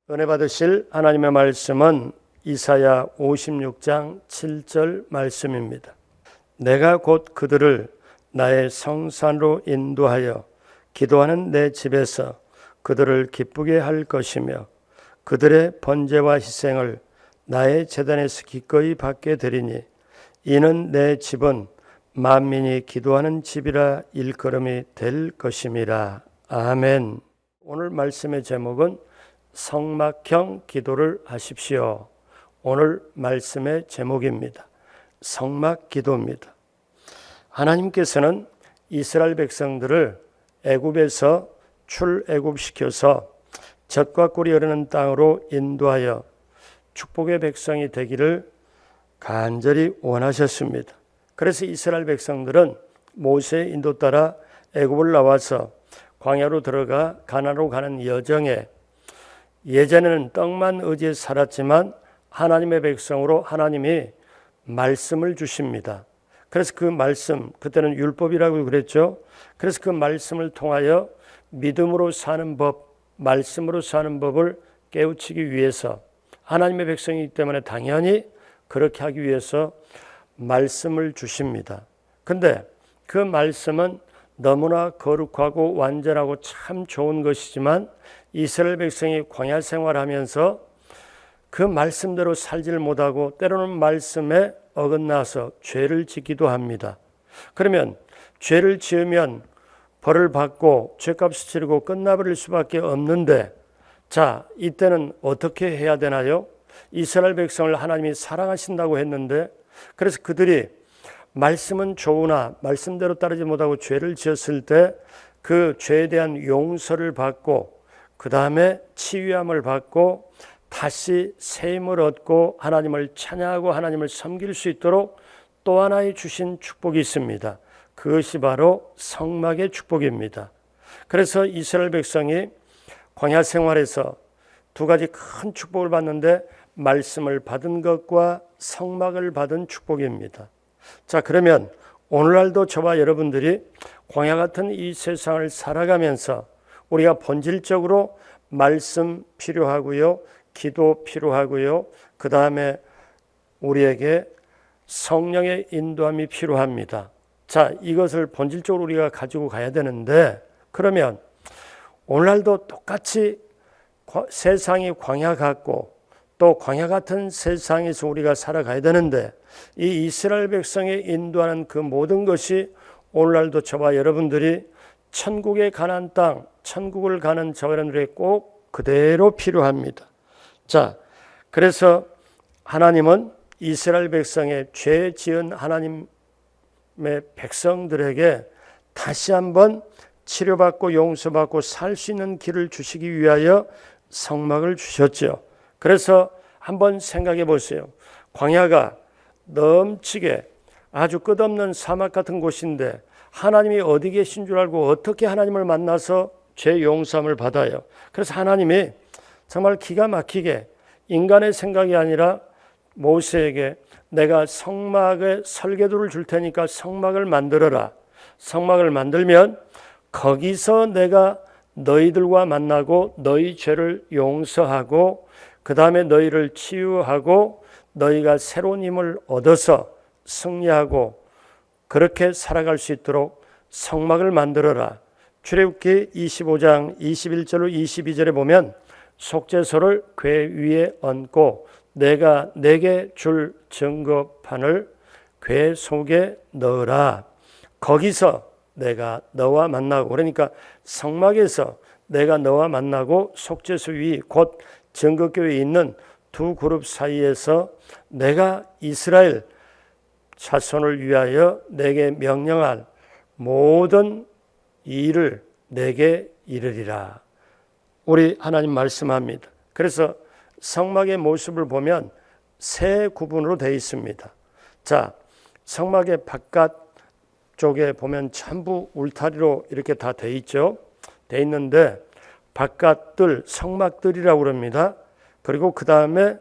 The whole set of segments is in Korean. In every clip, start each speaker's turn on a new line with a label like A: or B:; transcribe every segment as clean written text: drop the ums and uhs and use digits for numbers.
A: 은혜 받으실 하나님의 말씀은 이사야 56장 7절 말씀입니다. 내가 곧 그들을 나의 성산으로 인도하여 기도하는 내 집에서 그들을 기쁘게 할 것이며 그들의 번제와 희생을 나의 제단에서 기꺼이 받게 되리니 이는 내 집은 만민이 기도하는 집이라 일컬음이 될 것임이라. 아멘. 오늘 말씀의 제목은 성막형 기도를 하십시오. 오늘 말씀의 제목입니다. 성막 기도입니다. 하나님께서는 이스라엘 백성들을 애굽에서 출애굽시켜서 젖과 꿀이 흐르는 땅으로 인도하여 축복의 백성이 되기를 간절히 원하셨습니다. 그래서 이스라엘 백성들은 모세의 인도 따라 애굽을 나와서 광야로 들어가 가나안으로 가는 여정에 예전에는 떡만 의지해 살았지만 하나님의 백성으로 하나님이 말씀을 주십니다. 그래서 그 말씀, 그때는 율법이라고 그랬죠. 그래서 그 말씀을 통하여 믿음으로 사는 법, 말씀으로 사는 법을 깨우치기 위해서 하나님의 백성이기 때문에 당연히 그렇게 하기 위해서 말씀을 주십니다. 근데 그 말씀은 너무나 거룩하고 완전하고 참 좋은 것이지만 이스라엘 백성이 광야 생활하면서 그 말씀대로 살지를 못하고 때로는 말씀에 어긋나서 죄를 짓기도 합니다. 그러면 죄를 지으면 벌을 받고 죄값을 치르고 끝나버릴 수밖에 없는데, 자, 이때는 어떻게 해야 되나요? 이스라엘 백성을 하나님이 사랑하신다고 했는데, 그래서 그들이 말씀은 좋으나 말씀대로 따르지 못하고 죄를 지었을 때 그 죄에 대한 용서를 받고 그 다음에 치유함을 받고 다시 새 힘을 얻고 하나님을 찬양하고 하나님을 섬길 수 있도록 또 하나의 주신 축복이 있습니다. 그것이 바로 성막의 축복입니다. 그래서 이스라엘 백성이 광야 생활에서 두 가지 큰 축복을 받는데 말씀을 받은 것과 성막을 받은 축복입니다. 자, 그러면 오늘날도 저와 여러분들이 광야 같은 이 세상을 살아가면서 우리가 본질적으로 말씀 필요하고요, 기도 필요하고요, 그 다음에 우리에게 성령의 인도함이 필요합니다. 자, 이것을 본질적으로 우리가 가지고 가야 되는데, 그러면 오늘날도 똑같이 세상이 광야 같고 또 광야 같은 세상에서 우리가 살아가야 되는데, 이 이스라엘 백성의 인도하는 그 모든 것이 오늘날도 저와 여러분들이 천국에 가는 땅, 천국을 가는 저와 여러분들에게 꼭 그대로 필요합니다. 자, 그래서 하나님은 이스라엘 백성의 죄 지은 하나님의 백성들에게 다시 한번 치료받고 용서받고 살 수 있는 길을 주시기 위하여 성막을 주셨죠. 그래서 한번 생각해 보세요. 광야가 넘치게 아주 끝없는 사막 같은 곳인데 하나님이 어디 계신 줄 알고 어떻게 하나님을 만나서 죄 용서함을 받아요. 그래서 하나님이 정말 기가 막히게 인간의 생각이 아니라 모세에게 내가 성막의 설계도를 줄 테니까 성막을 만들어라. 성막을 만들면 거기서 내가 너희들과 만나고 너희 죄를 용서하고 그 다음에 너희를 치유하고 너희가 새로운 힘을 얻어서 승리하고 그렇게 살아갈 수 있도록 성막을 만들어라. 출애굽기 25장 21절로 22절에 보면 속죄소를 궤 위에 얹고 내가 내게 줄 증거판을 궤 속에 넣으라. 거기서 내가 너와 만나고, 그러니까 성막에서 내가 너와 만나고 속죄소 위 곧 증거교회에 있는 두 그룹 사이에서 내가 이스라엘 자손을 위하여 내게 명령할 모든 일을 내게 이르리라. 우리 하나님 말씀합니다. 그래서 성막의 모습을 보면 세 구분으로 되어 있습니다. 자, 성막의 바깥 쪽에 보면 전부 울타리로 이렇게 다 되어 있죠. 되어 있는데 바깥들, 성막들이라고 그럽니다. 그리고 그 다음에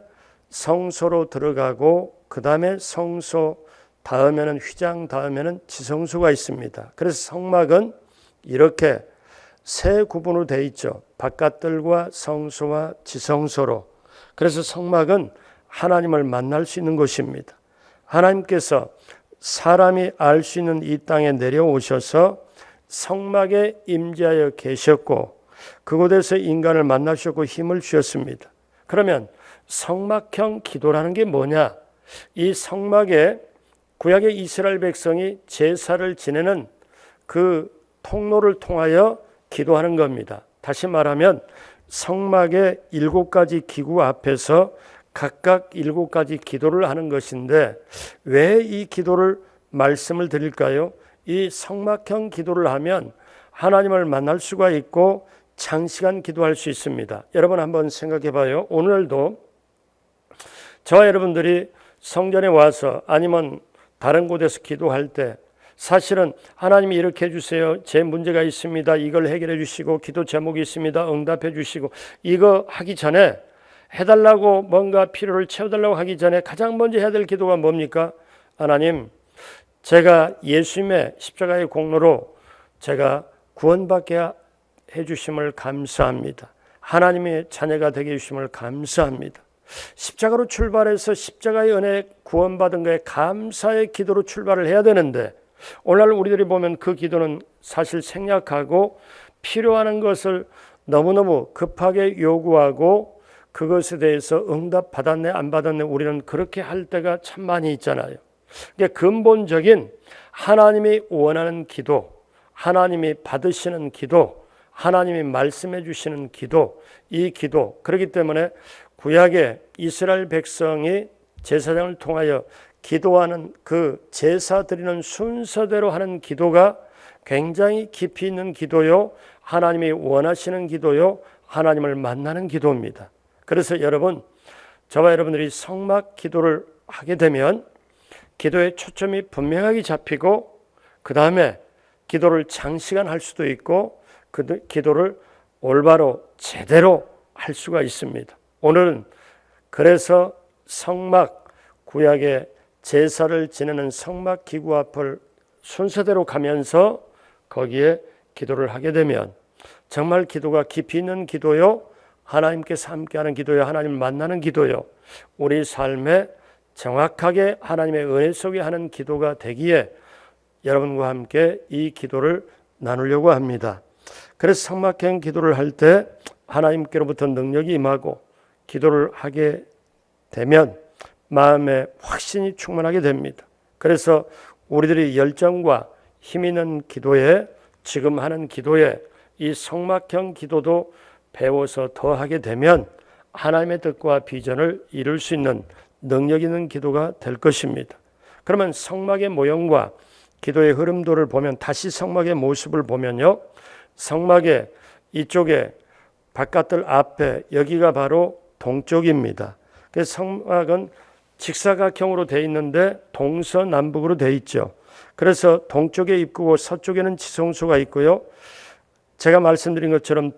A: 성소로 들어가고 그 다음에 성소 다음에는 휘장 다음에는 지성소가 있습니다. 그래서 성막은 이렇게 세 구분으로 되어 있죠. 바깥들과 성소와 지성소로. 그래서 성막은 하나님을 만날 수 있는 곳입니다. 하나님께서 사람이 알 수 있는 이 땅에 내려오셔서 성막에 임재하여 계셨고 그곳에서 인간을 만나셨고 힘을 주셨습니다. 그러면 성막형 기도라는 게 뭐냐? 이 성막에 구약의 이스라엘 백성이 제사를 지내는 그 통로를 통하여 기도하는 겁니다. 다시 말하면 성막의 7가지 기구 앞에서 각각 7가지 기도를 하는 것인데 왜 이 기도를 말씀을 드릴까요? 이 성막형 기도를 하면 하나님을 만날 수가 있고 장시간 기도할 수 있습니다. 여러분 한번 생각해 봐요. 오늘도 저와 여러분들이 성전에 와서 아니면 다른 곳에서 기도할 때 사실은 하나님이 이렇게 해주세요. 제 문제가 있습니다. 이걸 해결해 주시고 기도 제목이 있습니다. 응답해 주시고 이거 하기 전에 해달라고 뭔가 필요를 채워달라고 하기 전에 가장 먼저 해야 될 기도가 뭡니까? 하나님, 제가 예수님의 십자가의 공로로 제가 구원받게 해주심을 감사합니다. 하나님의 자녀가 되게 해주심을 감사합니다. 십자가로 출발해서 십자가의 은혜에 구원받은 것에 감사의 기도로 출발을 해야 되는데 오늘날 우리들이 보면 그 기도는 사실 생략하고 필요한 것을 너무너무 급하게 요구하고 그것에 대해서 응답 받았네 안 받았네 우리는 그렇게 할 때가 참 많이 있잖아요. 그러니까 근본적인 하나님이 원하는 기도, 하나님이 받으시는 기도, 하나님이 말씀해 주시는 기도, 이 기도. 그렇기 때문에 구약의 이스라엘 백성이 제사장을 통하여 기도하는 그 제사 드리는 순서대로 하는 기도가 굉장히 깊이 있는 기도요, 하나님이 원하시는 기도요, 하나님을 만나는 기도입니다. 그래서 여러분, 저와 여러분들이 성막 기도를 하게 되면 기도의 초점이 분명하게 잡히고 그 다음에 기도를 장시간 할 수도 있고 그 기도를 올바로 제대로 할 수가 있습니다. 오늘은 그래서 성막 구약의 제사를 지내는 성막 기구 앞을 순서대로 가면서 거기에 기도를 하게 되면 정말 기도가 깊이 있는 기도요, 하나님께서 함께하는 기도요, 하나님을 만나는 기도요, 우리 삶에 정확하게 하나님의 은혜 속에 하는 기도가 되기에 여러분과 함께 이 기도를 나누려고 합니다. 그래서 성막형 기도를 할 때 하나님께로부터 능력이 임하고 기도를 하게 되면 마음에 확신이 충만하게 됩니다. 그래서 우리들이 열정과 힘 있는 기도에 지금 하는 기도에 이 성막형 기도도 배워서 더 하게 되면 하나님의 뜻과 비전을 이룰 수 있는 능력 있는 기도가 될 것입니다. 그러면 성막의 모형과 기도의 흐름도를 보면 다시 성막의 모습을 보면요. 성막의 이쪽에 바깥들 앞에 여기가 바로 동쪽입니다. 그래서 성막은 직사각형으로 되어 있는데 동서남북으로 되어 있죠. 그래서 동쪽에 입구고 서쪽에는 지성소가 있고요. 제가 말씀드린 것처럼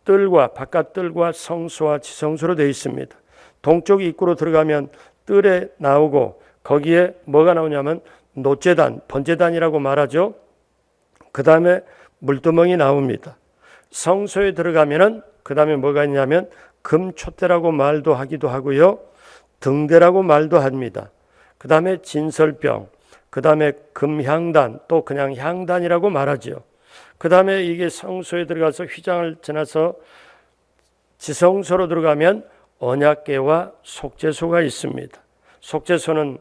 A: 뜰과 바깥뜰과 성소와 지성소로 되어 있습니다. 동쪽 입구로 들어가면 뜰에 나오고 거기에 뭐가 나오냐면 노제단, 번제단이라고 말하죠. 그 다음에 물두멍이 나옵니다. 성소에 들어가면은 그 다음에 뭐가 있냐면 금촛대라고 말도 하기도 하고요. 등대라고 말도 합니다. 그 다음에 진설병, 그 다음에 금향단, 또 그냥 향단이라고 말하죠. 그 다음에 이게 성소에 들어가서 휘장을 지나서 지성소로 들어가면 언약궤와 속죄소가 있습니다. 속죄소는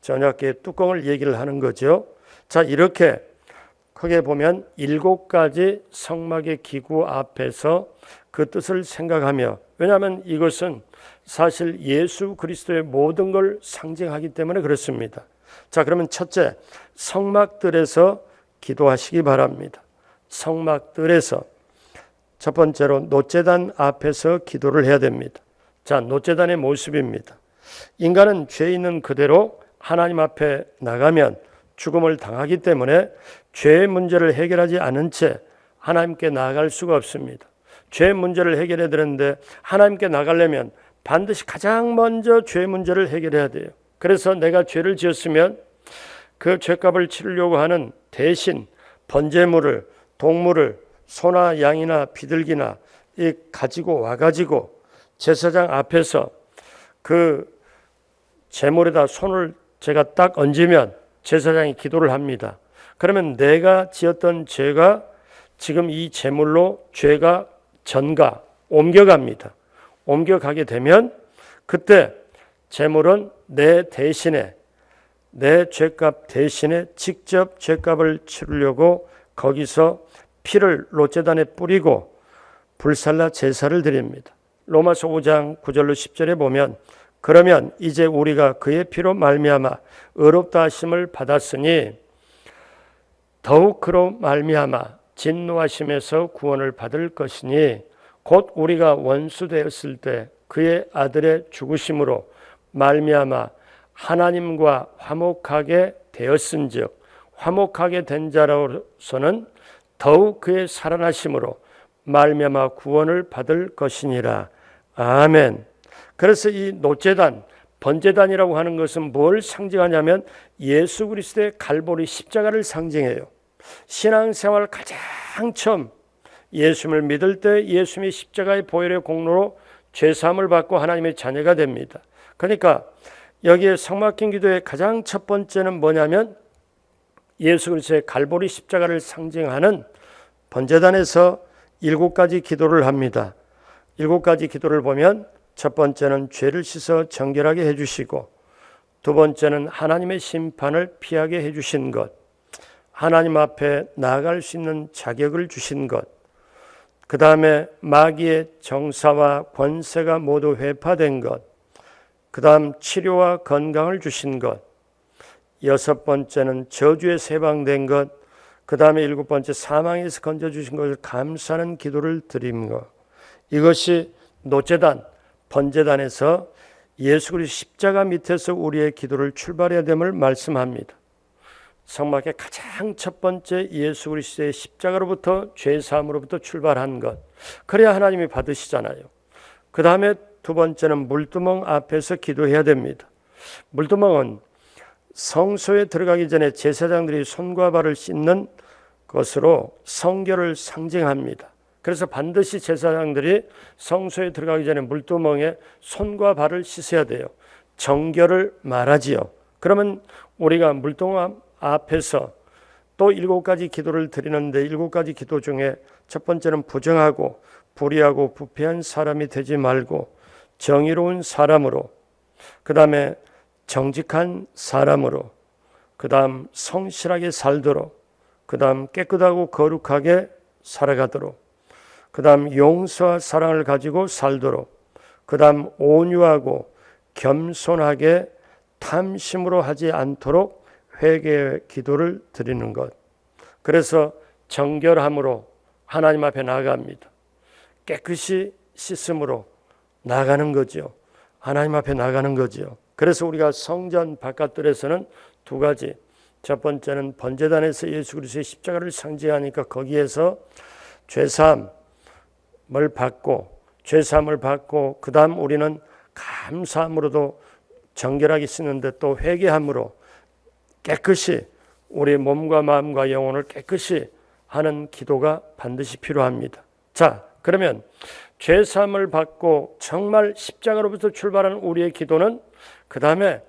A: 언약궤의 뚜껑을 얘기를 하는 거죠. 자, 이렇게 크게 보면 7가지 성막의 기구 앞에서 그 뜻을 생각하며, 왜냐하면 이것은 사실 예수 그리스도의 모든 걸 상징하기 때문에 그렇습니다. 자, 그러면 첫째, 성막들에서 기도하시기 바랍니다. 성막들에서 첫 번째로 노제단 앞에서 기도를 해야 됩니다. 자, 노제단의 모습입니다. 인간은 죄 있는 그대로 하나님 앞에 나가면 죽음을 당하기 때문에 죄의 문제를 해결하지 않은 채 하나님께 나아갈 수가 없습니다. 죄의 문제를 해결해야 되는데 하나님께 나가려면 반드시 가장 먼저 죄의 문제를 해결해야 돼요. 그래서 내가 죄를 지었으면 그 죄값을 치르려고 하는 대신 번제물을 동물을 소나 양이나 비둘기나 이 가지고 와가지고 제사장 앞에서 그 제물에다 손을 제가 딱 얹으면 제사장이 기도를 합니다. 그러면 내가 지었던 죄가 지금 이 제물로 죄가 옮겨갑니다. 옮겨가게 되면 그때 제물은 내 대신에 내 죄값 대신에 직접 죄값을 치르려고 거기서 피를 롯제단에 뿌리고 불살라 제사를 드립니다. 로마서 5장 9절로 10절에 보면 그러면 이제 우리가 그의 피로 말미암아 의롭다 하심을 받았으니 더욱 그로 말미암아 진노하심에서 구원을 받을 것이니 곧 우리가 원수 되었을 때 그의 아들의 죽으심으로 말미암아 하나님과 화목하게 되었은즉 화목하게 된 자로서는 더욱 그의 살아나심으로 말미암아 구원을 받을 것이니라. 아멘. 그래서 이 놋제단, 번제단이라고 하는 것은 뭘 상징하냐면 예수 그리스도의 갈보리 십자가를 상징해요. 신앙생활 가장 처음 예수님을 믿을 때 예수님이 십자가의 보혈의 공로로 죄사함을 받고 하나님의 자녀가 됩니다. 그러니까 여기에 성막힌 기도의 가장 첫 번째는 뭐냐면 예수 그리스도의 갈보리 십자가를 상징하는 번제단에서 7가지 기도를 합니다. 7가지 기도를 보면 첫 번째는 죄를 씻어 정결하게 해주시고, 두 번째는 하나님의 심판을 피하게 해주신 것, 하나님 앞에 나아갈 수 있는 자격을 주신 것, 그 다음에 마귀의 정사와 권세가 모두 회파된 것, 그 다음 치료와 건강을 주신 것, 6번째는 저주에서 해방된 것, 그 다음에 7번째 사망에서 건져주신 것을 감사하는 기도를 드린 것. 이것이 놋제단, 번제단에서 예수 그리스도 십자가 밑에서 우리의 기도를 출발해야 됨을 말씀합니다. 성막의 가장 첫 번째 예수 그리스도의 십자가로부터 죄사함으로부터 출발한 것. 그래야 하나님이 받으시잖아요. 그 다음에 두 번째는 물두멍 앞에서 기도해야 됩니다. 물두멍은 성소에 들어가기 전에 제사장들이 손과 발을 씻는 것으로 성결을 상징합니다. 그래서 반드시 제사장들이 성소에 들어가기 전에 물두멍에 손과 발을 씻어야 돼요. 정결을 말하지요. 그러면 우리가 물두멍 앞에서 또 7가지 기도를 드리는데 7가지 기도 중에 첫 번째는 부정하고 불의하고 부패한 사람이 되지 말고 정의로운 사람으로, 그 다음에 정직한 사람으로, 그 다음 성실하게 살도록, 그 다음 깨끗하고 거룩하게 살아가도록, 그 다음 용서와 사랑을 가지고 살도록, 그 다음 온유하고 겸손하게 탐심으로 하지 않도록 회개의 기도를 드리는 것. 그래서 정결함으로 하나님 앞에 나아갑니다. 깨끗이 씻음으로 나아가는 거죠. 하나님 앞에 나아가는 거죠. 그래서 우리가 성전 바깥들에서는 2가지, 첫 번째는 번제단에서 예수 그리스도의 십자가를 상징하니까 거기에서 죄사함을 받고 그 다음 우리는 감사함으로도 정결하게 쓰는데 또 회개함으로 깨끗이 우리의 몸과 마음과 영혼을 깨끗이 하는 기도가 반드시 필요합니다. 자, 그러면 죄사함을 받고 정말 십자가로부터 출발하는 우리의 기도는 그 다음에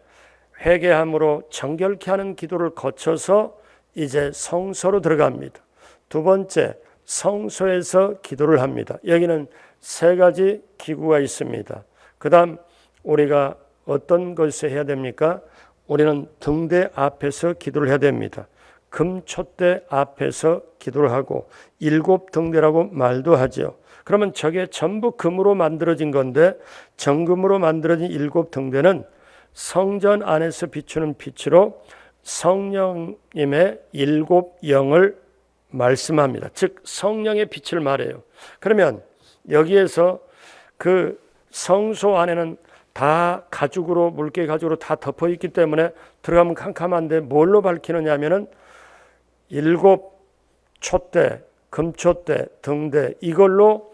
A: 회개함으로 정결케 하는 기도를 거쳐서 이제 성소로 들어갑니다. 두 번째, 성소에서 기도를 합니다. 여기는 3가지 기구가 있습니다. 그 다음 우리가 어떤 것을 해야 됩니까? 우리는 등대 앞에서 기도를 해야 됩니다. 금촛대 앞에서 기도를 하고 7등대라고 말도 하죠. 그러면 저게 전부 금으로 만들어진 건데 정금으로 만들어진 7등대는 성전 안에서 비추는 빛으로 성령님의 7영을 말씀합니다. 즉 성령의 빛을 말해요. 그러면 여기에서 그 성소 안에는 다 가죽으로, 물개 가죽으로 다 덮어 있기 때문에 들어가면 캄캄한데 뭘로 밝히느냐 하면은 7 촛대, 금촛대, 등대 이걸로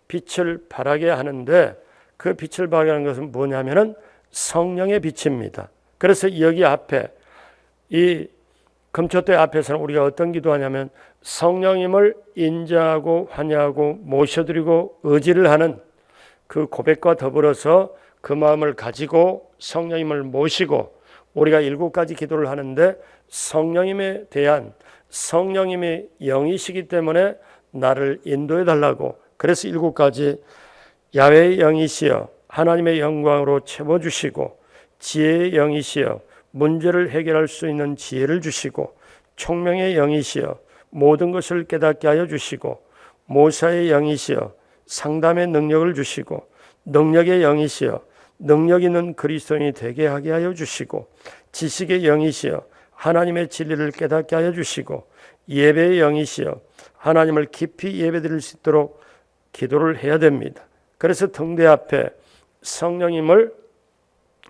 A: 빛을 발하게 하는데 그 빛을 발하게 하는 것은 뭐냐면은 성령의 빛입니다. 그래서 여기 앞에 이 금촛대 앞에서는 우리가 어떤 기도하냐면 성령님을 인정하고 환영하고 모셔드리고 의지를 하는 그 고백과 더불어서 그 마음을 가지고 성령님을 모시고 우리가 7가지 기도를 하는데 성령님에 대한 성령님의 영이시기 때문에 나를 인도해 달라고, 그래서 7가지 야훼의 영이시여 하나님의 영광으로 채워주시고, 지혜의 영이시여 문제를 해결할 수 있는 지혜를 주시고, 총명의 영이시여 모든 것을 깨닫게 하여 주시고, 모사의 영이시여 상담의 능력을 주시고, 능력의 영이시여 능력 있는 그리스도인이 되게 하게 하여 주시고, 지식의 영이시여 하나님의 진리를 깨닫게 하여 주시고, 예배의 영이시여 하나님을 깊이 예배드릴 수 있도록 기도를 해야 됩니다. 그래서 등대 앞에 성령님을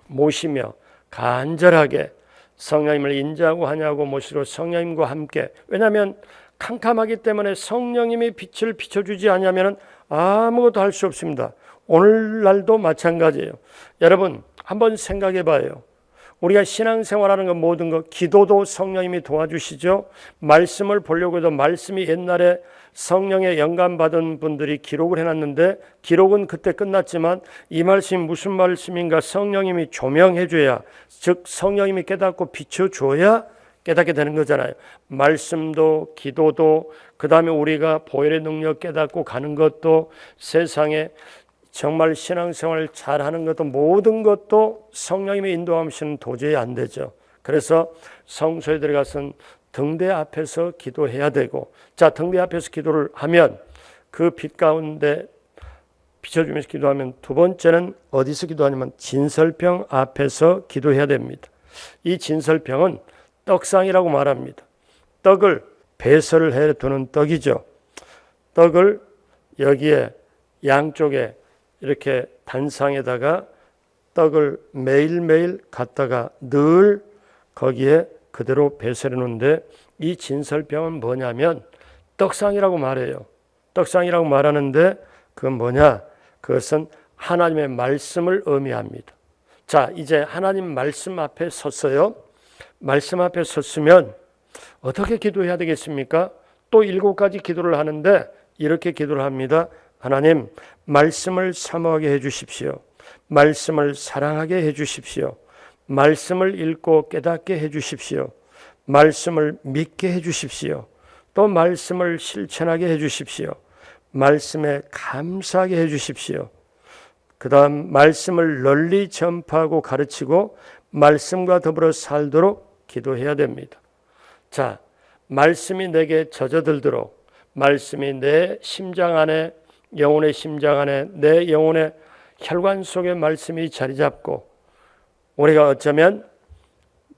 A: 모시며 간절하게 성령님을 인정하고 환영하고 모시고 성령님과 함께, 왜냐하면 캄캄하기 때문에 성령님이 빛을 비춰주지 않으면 아무것도 할 수 없습니다. 오늘날도 마찬가지예요. 여러분 한번 생각해 봐요. 우리가 신앙생활하는 것 모든 것, 기도도 성령님이 도와주시죠. 말씀을 보려고 해도 말씀이 옛날에 성령의 영감받은 분들이 기록을 해놨는데 기록은 그때 끝났지만 이 말씀이 무슨 말씀인가 성령님이 조명해 줘야, 즉 성령님이 깨닫고 비춰줘야 깨닫게 되는 거잖아요. 말씀도 기도도 그 다음에 우리가 보혈의 능력 깨닫고 가는 것도, 세상에 정말 신앙생활을 잘하는 것도, 모든 것도 성령님의 인도하시면 도저히 안 되죠. 그래서 성소에 들어가서는 등대 앞에서 기도해야 되고, 자 등대 앞에서 기도를 하면 그 빛 가운데 비춰주면서 기도하면, 두 번째는 어디서 기도하냐면 진설병 앞에서 기도해야 됩니다. 이 진설병은 떡상이라고 말합니다. 떡을 배설을 해 두는 떡이죠. 떡을 여기에 양쪽에 이렇게 단상에다가 떡을 매일매일 갖다가 늘 거기에 그대로 배설해 놓는데, 이 진설병은 뭐냐면 떡상이라고 말해요. 떡상이라고 말하는데 그건 뭐냐? 그것은 하나님의 말씀을 의미합니다. 자, 이제 하나님 말씀 앞에 섰어요. 말씀 앞에 섰으면 어떻게 기도해야 되겠습니까? 또 7가지 기도를 하는데 이렇게 기도를 합니다. 하나님, 말씀을 사모하게 해주십시오. 말씀을 사랑하게 해주십시오. 말씀을 읽고 깨닫게 해주십시오. 말씀을 믿게 해주십시오. 또 말씀을 실천하게 해주십시오. 말씀에 감사하게 해주십시오. 그 다음 말씀을 널리 전파하고 가르치고 말씀과 더불어 살도록 기도해야 됩니다. 자, 말씀이 내게 젖어들도록, 말씀이 내 심장 안에, 영혼의 심장 안에, 내 영혼의 혈관 속에 말씀이 자리 잡고, 우리가 어쩌면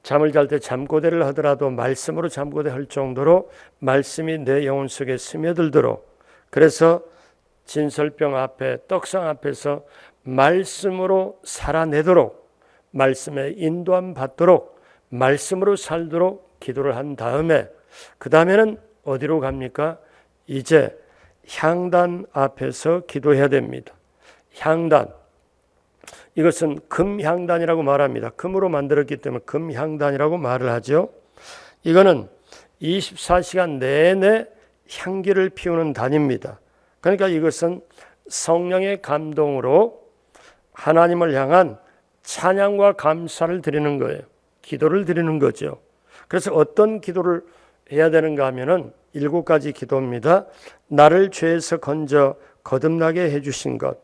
A: 잠을 잘 때 잠꼬대를 하더라도 말씀으로 잠꼬대 할 정도로 말씀이 내 영혼 속에 스며들도록, 그래서 진설병 앞에, 떡상 앞에서 말씀으로 살아내도록, 말씀에 인도함 받도록, 말씀으로 살도록 기도를 한 다음에, 그 다음에는 어디로 갑니까? 이제 향단 앞에서 기도해야 됩니다. 향단, 이것은 금향단이라고 말합니다. 금으로 만들었기 때문에 금향단이라고 말을 하죠. 이거는 24시간 내내 향기를 피우는 단입니다. 그러니까 이것은 성령의 감동으로 하나님을 향한 찬양과 감사를 드리는 거예요. 기도를 드리는 거죠. 그래서 어떤 기도를 해야 되는가 하면은 7가지 기도입니다. 나를 죄에서 건져 거듭나게 해주신 것,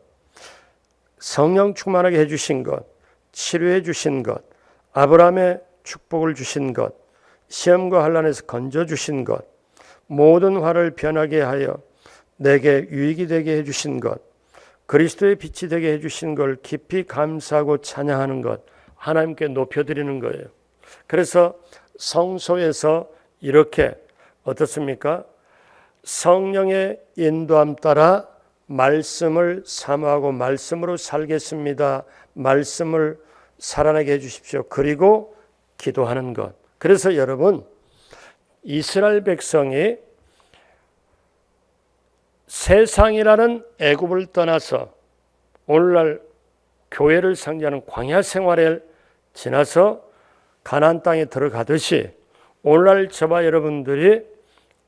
A: 성령 충만하게 해주신 것, 치료해 주신 것, 아브라함의 축복을 주신 것, 시험과 환난에서 건져주신 것, 모든 화를 변하게 하여 내게 유익이 되게 해주신 것, 그리스도의 빛이 되게 해주신 걸 깊이 감사하고 찬양하는 것, 하나님께 높여드리는 거예요. 그래서 성소에서 이렇게 어떻습니까? 성령의 인도함 따라 말씀을 사모하고 말씀으로 살겠습니다. 말씀을 살아나게 해주십시오. 그리고 기도하는 것. 그래서 여러분, 이스라엘 백성이 세상이라는 애굽을 떠나서 오늘날 교회를 상징하는 광야 생활을 지나서 가나안 땅에 들어가듯이 오늘날 저와 여러분들이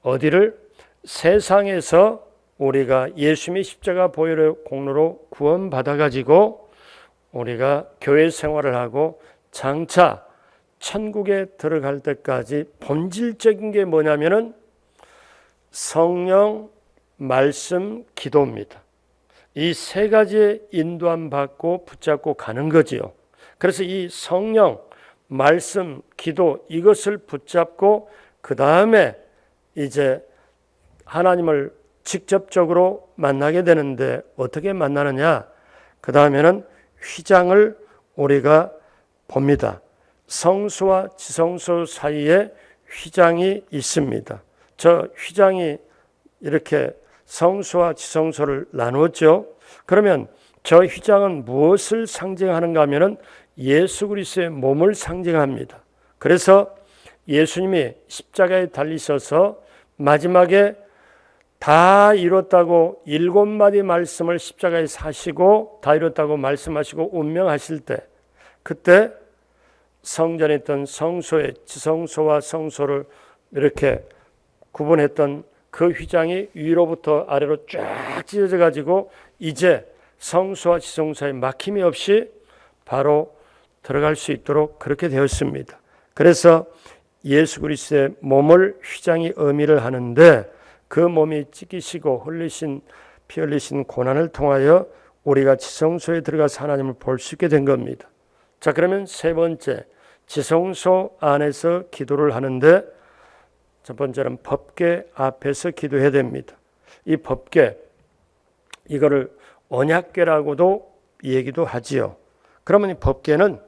A: 어디를? 세상에서 우리가 예수님의 십자가 보혈의 공로로 구원받아 가지고 우리가 교회 생활을 하고 장차 천국에 들어갈 때까지 본질적인 게 뭐냐면은 성령, 말씀, 기도입니다. 이 세 가지의 인도함 받고 붙잡고 가는 거지요. 그래서 이 성령, 말씀, 기도 이것을 붙잡고 그 다음에 이제 하나님을 직접적으로 만나게 되는데 어떻게 만나느냐? 그 다음에는 휘장을 우리가 봅니다. 성소와 지성소 사이에 휘장이 있습니다. 저 휘장이 이렇게 성소와 지성소를 나누었죠. 그러면 저 휘장은 무엇을 상징하는가 하면은 예수 그리스도의 몸을 상징합니다. 그래서 예수님이 십자가에 달리셔서 마지막에 다 이뤘다고 7마디 말씀을 십자가에 사시고 다 이뤘다고 말씀하시고 운명하실 때 그때 성전에 있던 성소의 지성소와 성소를 이렇게 구분했던 그 휘장이 위로부터 아래로 쫙 찢어져 가지고 이제 성소와 지성소에 막힘이 없이 바로 들어갈 수 있도록 그렇게 되었습니다. 그래서 예수 그리스도의 몸을 휘장이 의미를 하는데 그 몸이 찢기시고 피 흘리신 고난을 통하여 우리가 지성소에 들어가서 하나님을 볼 수 있게 된 겁니다. 자, 그러면 세 번째, 지성소 안에서 기도를 하는데 첫 번째는 법궤 앞에서 기도해야 됩니다. 이 법궤, 이거를 언약궤라고도 얘기도 하지요. 그러면 이 법궤는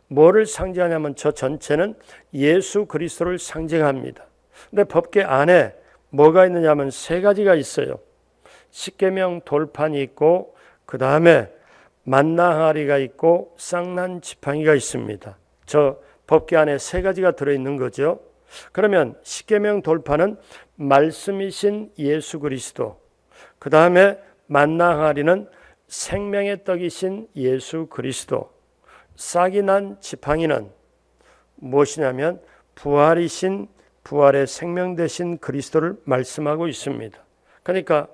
A: 뭐를 상징하냐면 저 전체는 예수 그리스도를 상징합니다. 근데 법궤 안에 뭐가 있느냐면 세 가지가 있어요. 십계명 돌판이 있고 그 다음에 만나 항아리가 있고 쌍난 지팡이가 있습니다. 저 법궤 안에 세 가지가 들어있는 거죠. 그러면 십계명 돌판은 말씀이신 예수 그리스도, 그 다음에 만나 항아리는 생명의 떡이신 예수 그리스도, 싹이 난 지팡이는 무엇이냐면 부활의 생명 되신 그리스도를 말씀하고 있습니다. 그러니까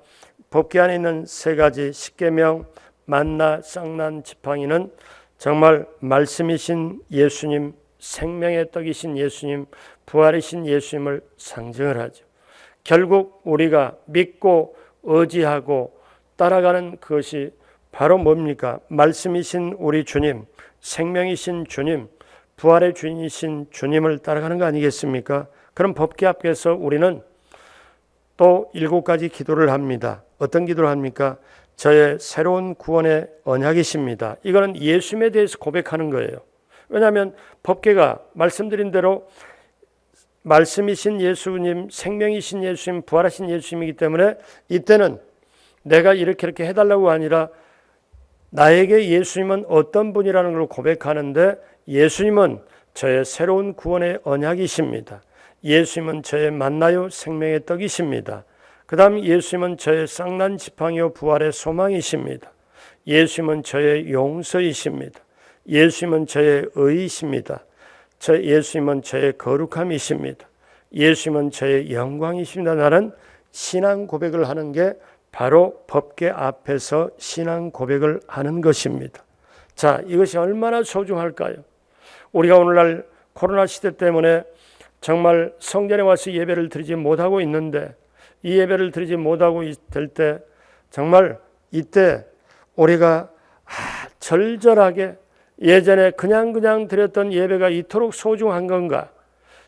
A: 법궤 안에 있는 세 가지 십계명, 만나, 쌍난, 지팡이는 정말 말씀이신 예수님, 생명의 떡이신 예수님, 부활이신 예수님을 상징을 하죠. 결국 우리가 믿고 의지하고 따라가는 그것이 바로 뭡니까? 말씀이신 우리 주님, 생명이신 주님, 부활의 주인이신 주님을 따라가는 거 아니겠습니까? 그럼 법궤 앞에서 우리는 또 7가지 기도를 합니다. 어떤 기도를 합니까? 저의 새로운 구원의 언약이십니다. 이거는 예수님에 대해서 고백하는 거예요. 왜냐하면 법궤가 말씀드린 대로 말씀이신 예수님, 생명이신 예수님, 부활하신 예수님이기 때문에 이때는 내가 이렇게 해달라고 아니라 나에게 예수님은 어떤 분이라는 걸 고백하는데 예수님은 저의 새로운 구원의 언약이십니다. 예수님은 저의 만나요 생명의 떡이십니다. 그 다음 예수님은 저의 쌍난 지팡이요 부활의 소망이십니다. 예수님은 저의 용서이십니다. 예수님은 저의 의이십니다. 예수님은 저의 거룩함이십니다. 예수님은 저의 영광이십니다. 나는 신앙 고백을 하는 게 바로 법궤 앞에서 신앙 고백을 하는 것입니다. 자, 이것이 얼마나 소중할까요? 우리가 오늘날 코로나 시대 때문에 정말 성전에 와서 예배를 드리지 못하고 있는데 이 예배를 드리지 못하고 있을 때 정말 이때 우리가 절절하게 예전에 그냥 드렸던 예배가 이토록 소중한 건가?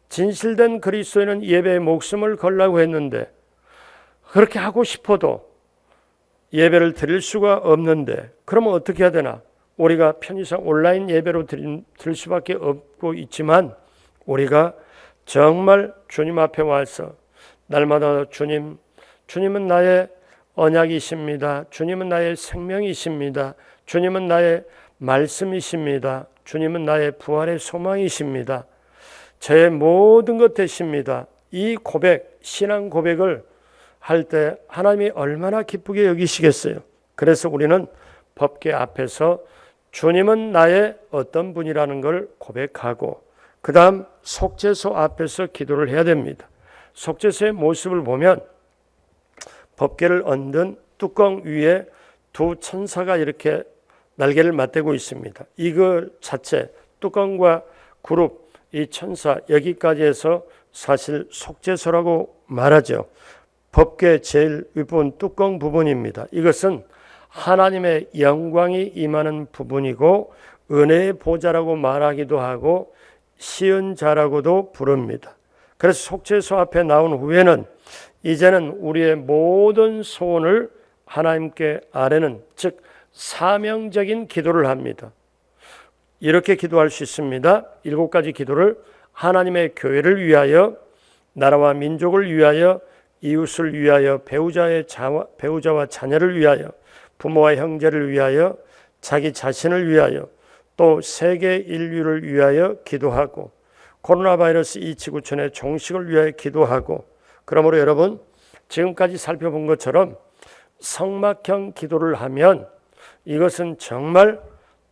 A: 진실된 그리스도인은 예배에 목숨을 걸라고 했는데 그렇게 하고 싶어도 예배를 드릴 수가 없는데 그러면 어떻게 해야 되나? 우리가 편의상 온라인 예배로 드릴 수밖에 없고 있지만 우리가 정말 주님 앞에 와서 날마다 주님은 나의 언약이십니다. 주님은 나의 생명이십니다. 주님은 나의 말씀이십니다. 주님은 나의 부활의 소망이십니다. 저의 모든 것 되십니다. 이 고백, 신앙 고백을 할 때 하나님이 얼마나 기쁘게 여기시겠어요. 그래서 우리는 법궤 앞에서 주님은 나의 어떤 분이라는 걸 고백하고 그 다음 속죄소 앞에서 기도를 해야 됩니다. 속죄소의 모습을 보면 법궤를 얹은 뚜껑 위에 두 천사가 이렇게 날개를 맞대고 있습니다. 이거 자체 뚜껑과 그룹 이 천사 여기까지 해서 사실 속죄소라고 말하죠. 법궤 제일 윗부분 뚜껑 부분입니다. 이것은 하나님의 영광이 임하는 부분이고 은혜의 보좌라고 말하기도 하고 시은자라고도 부릅니다. 그래서 속죄소 앞에 나온 후에는 이제는 우리의 모든 소원을 하나님께 아뢰는, 즉 사명적인 기도를 합니다. 이렇게 기도할 수 있습니다. 7가지 기도를 하나님의 교회를 위하여, 나라와 민족을 위하여, 이웃을 위하여, 배우자와 자녀를 위하여, 부모와 형제를 위하여, 자기 자신을 위하여, 또 세계 인류를 위하여 기도하고, 코로나 바이러스 이 지구촌의 종식을 위하여 기도하고, 그러므로 여러분 지금까지 살펴본 것처럼 성막형 기도를 하면 이것은 정말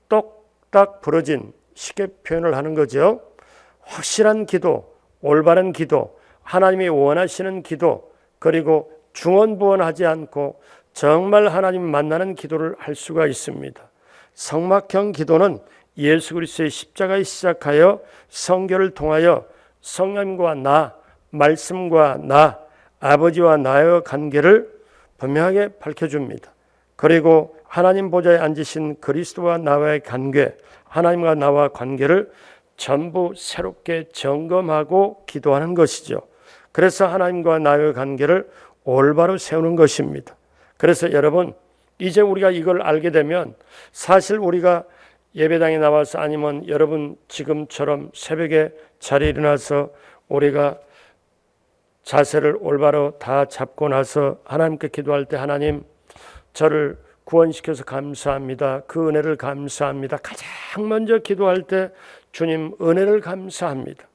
A: 똑딱 부러진, 쉽게 표현을 하는 거죠. 확실한 기도, 올바른 기도, 하나님이 원하시는 기도, 그리고 중언부언하지 않고 정말 하나님 만나는 기도를 할 수가 있습니다. 성막형 기도는 예수 그리스도의 십자가에 시작하여 성결을 통하여 성령과 나, 말씀과 나, 아버지와 나의 관계를 분명하게 밝혀줍니다. 그리고 하나님 보좌에 앉으신 그리스도와 나와의 관계, 하나님과 나와 관계를 전부 새롭게 점검하고 기도하는 것이죠. 그래서 하나님과 나의 관계를 올바로 세우는 것입니다. 그래서 여러분 이제 우리가 이걸 알게 되면 사실 우리가 예배당에 나와서 아니면 여러분 지금처럼 새벽에 자리에 일어나서 우리가 자세를 올바로 다 잡고 나서 하나님께 기도할 때 하나님 저를 구원시켜서 감사합니다. 그 은혜를 감사합니다. 가장 먼저 기도할 때 주님 은혜를 감사합니다.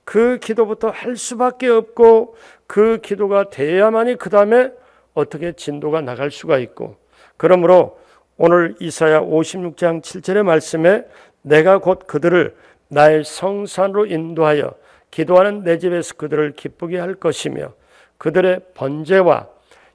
A: 그 기도부터 할 수밖에 없고 그 기도가 돼야만이 그 다음에 어떻게 진도가 나갈 수가 있고, 그러므로 오늘 이사야 56장 7절의 말씀에 내가 곧 그들을 나의 성산으로 인도하여 기도하는 내 집에서 그들을 기쁘게 할 것이며 그들의 번제와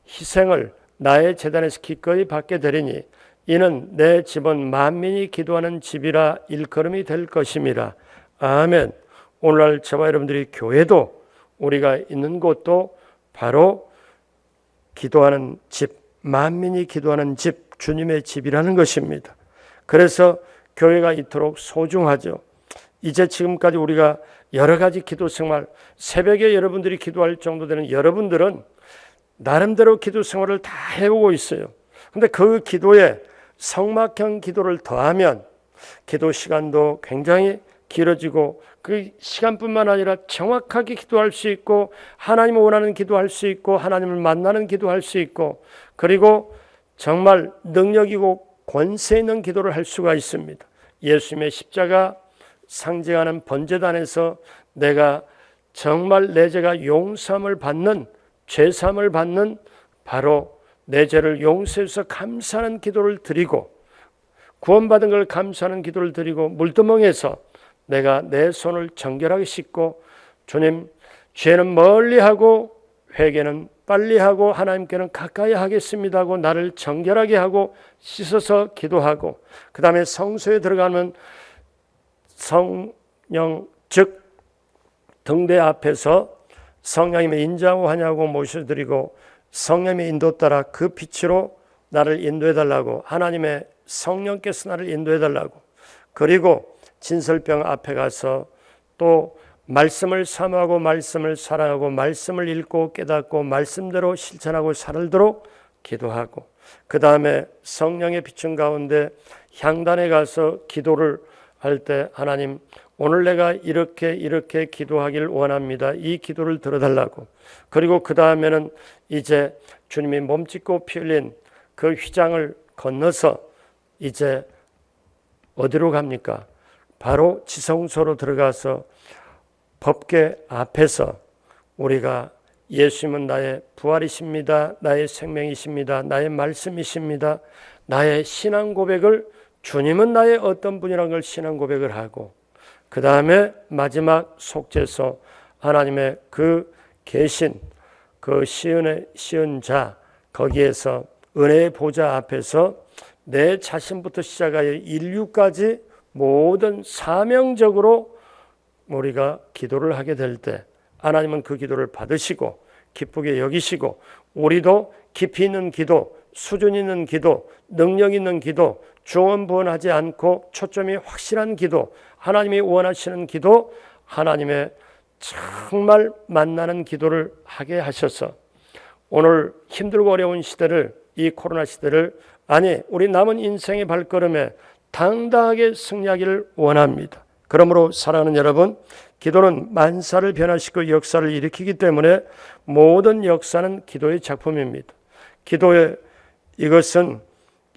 A: 희생을 나의 제단에서 기꺼이 받게 되리니 이는 내 집은 만민이 기도하는 집이라 일컬음이 될 것임이라. 아멘. 오늘날 저와 여러분들이 교회도 우리가 있는 곳도 바로 기도하는 집, 만민이 기도하는 집, 주님의 집이라는 것입니다. 그래서 교회가 이토록 소중하죠. 이제 지금까지 우리가 여러 가지 기도 생활, 새벽에 여러분들이 기도할 정도 되는 여러분들은 나름대로 기도 생활을 다 해오고 있어요. 그런데 그 기도에 성막형 기도를 더하면 기도 시간도 굉장히 길어지고 그 시간뿐만 아니라 정확하게 기도할 수 있고 하나님을 원하는 기도할 수 있고 하나님을 만나는 기도할 수 있고 그리고 정말 능력이고 권세 있는 기도를 할 수가 있습니다. 예수님의 십자가 상징하는 번제단에서 내가 정말 내 죄가 용서함을 받는, 죄사함을 받는 바로 내 죄를 용서해서 감사하는 기도를 드리고 구원받은 걸 감사하는 기도를 드리고 물두멍에서 내가 내 손을 정결하게 씻고 주님 죄는 멀리하고 회개는 빨리하고 하나님께는 가까이 하겠습니다 하고 나를 정결하게 하고 씻어서 기도하고 그 다음에 성소에 들어가면 성령 즉 등대 앞에서 성령님의 인자하고 환영하고 모셔드리고 성령님의 인도 따라 그 빛으로 나를 인도해달라고 하나님의 성령께서 나를 인도해달라고 그리고 진설병 앞에 가서 또 말씀을 사모하고 말씀을 사랑하고 말씀을 읽고 깨닫고 말씀대로 실천하고 살도록 기도하고 그 다음에 성령의 비춘 가운데 향단에 가서 기도를 할 때 하나님 오늘 내가 이렇게 기도하길 원합니다. 이 기도를 들어달라고. 그리고 그 다음에는 이제 주님이 몸짓고 피 흘린 그 휘장을 건너서 이제 어디로 갑니까? 바로 지성소로 들어가서 법궤 앞에서 우리가 예수님은 나의 부활이십니다. 나의 생명이십니다. 나의 말씀이십니다. 나의 신앙 고백을 주님은 나의 어떤 분이라는 걸 신앙 고백을 하고 그 다음에 마지막 속죄소 하나님의 그 계신 그 시은 자, 거기에서 은혜의 보좌 앞에서 내 자신부터 시작하여 인류까지 모든 사명적으로 우리가 기도를 하게 될 때 하나님은 그 기도를 받으시고 기쁘게 여기시고, 우리도 깊이 있는 기도, 수준 있는 기도, 능력 있는 기도, 중언부언하지 않고 초점이 확실한 기도, 하나님이 원하시는 기도, 하나님의 정말 만나는 기도를 하게 하셔서 오늘 힘들고 어려운 시대를, 이 코로나 시대를, 아니 우리 남은 인생의 발걸음에 당당하게 승리하기를 원합니다. 그러므로 사랑하는 여러분, 기도는 만사를 변화시키고 역사를 일으키기 때문에 모든 역사는 기도의 작품입니다. 기도의 이것은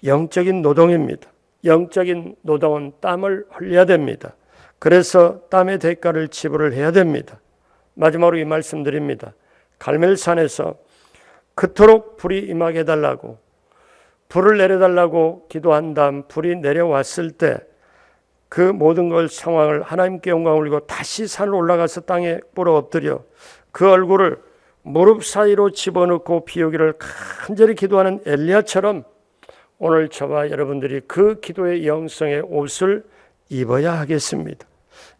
A: 영적인 노동입니다. 영적인 노동은 땀을 흘려야 됩니다. 그래서 땀의 대가를 지불을 해야 됩니다. 마지막으로 이 말씀드립니다. 갈멜산에서 그토록 불이 임하게 해달라고, 불을 내려달라고 기도한 다음 불이 내려왔을 때 그 모든 걸 상황을 하나님께 영광을 올리고 다시 산을 올라가서 땅에 꿇어 엎드려 그 얼굴을 무릎 사이로 집어넣고 비 오기를 간절히 기도하는 엘리야처럼 오늘 저와 여러분들이 그 기도의 영성의 옷을 입어야 하겠습니다.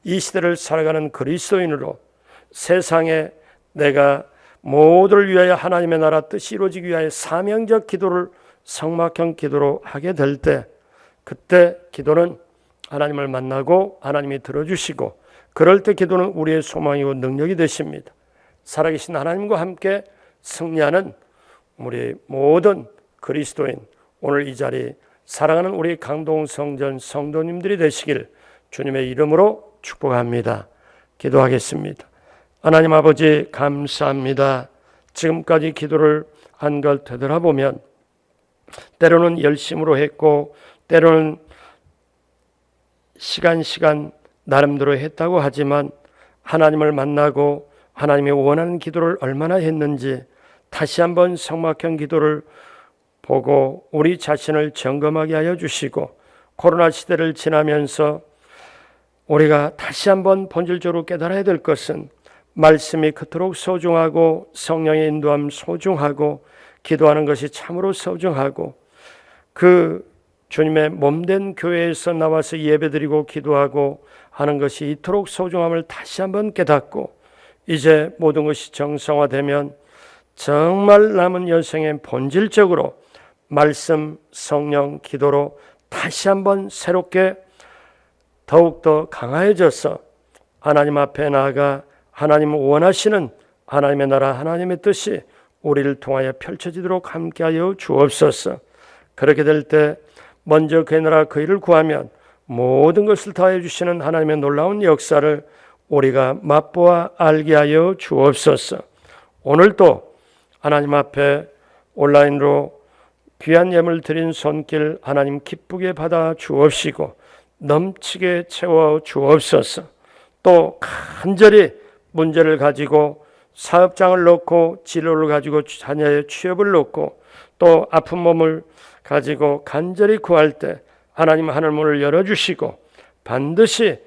A: 이 시대를 살아가는 그리스도인으로 세상에 내가 모두를 위하여 하나님의 나라 뜻이 이루어지기 위하여 사명적 기도를 성막형 기도로 하게 될 때, 그때 기도는 하나님을 만나고 하나님이 들어주시고, 그럴 때 기도는 우리의 소망이고 능력이 되십니다. 살아계신 하나님과 함께 승리하는 우리 모든 그리스도인, 오늘 이 자리 사랑하는 우리 강동성전 성도님들이 되시길 주님의 이름으로 축복합니다. 기도하겠습니다. 하나님 아버지 감사합니다. 지금까지 기도를 한 걸 되돌아보면 때로는 열심으로 했고 때로는 시간 나름대로 했다고 하지만 하나님을 만나고 하나님이 원하는 기도를 얼마나 했는지 다시 한번 성막형 기도를 보고 우리 자신을 점검하게 하여 주시고, 코로나 시대를 지나면서 우리가 다시 한번 본질적으로 깨달아야 될 것은 말씀이 그토록 소중하고 성령의 인도함 소중하고 기도하는 것이 참으로 소중하고, 그 주님의 몸된 교회에서 나와서 예배드리고 기도하고 하는 것이 이토록 소중함을 다시 한번 깨닫고, 이제 모든 것이 정상화되면 정말 남은 여생의 본질적으로 말씀, 성령, 기도로 다시 한번 새롭게 더욱더 강화해져서 하나님 앞에 나아가 하나님 원하시는 하나님의 나라, 하나님의 뜻이 우리를 통하여 펼쳐지도록 함께하여 주옵소서. 그렇게 될 때 먼저 그의 나라 그 일을 구하면 모든 것을 더해 주시는 하나님의 놀라운 역사를 우리가 맛보아 알게 하여 주옵소서. 오늘도 하나님 앞에 온라인으로 귀한 예물 드린 손길 하나님 기쁘게 받아 주옵시고 넘치게 채워 주옵소서. 또 간절히 문제를 가지고 사업장을 놓고 진로를 가지고 자녀의 취업을 놓고 또 아픈 몸을 가지고 간절히 구할 때 하나님 하늘문을 열어주시고 반드시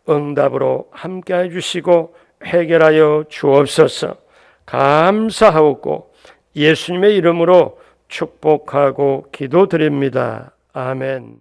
A: 응답으로 함께해 주시고 해결하여 주옵소서. 감사하옵고 예수님의 이름으로 축복하고 기도드립니다. 아멘.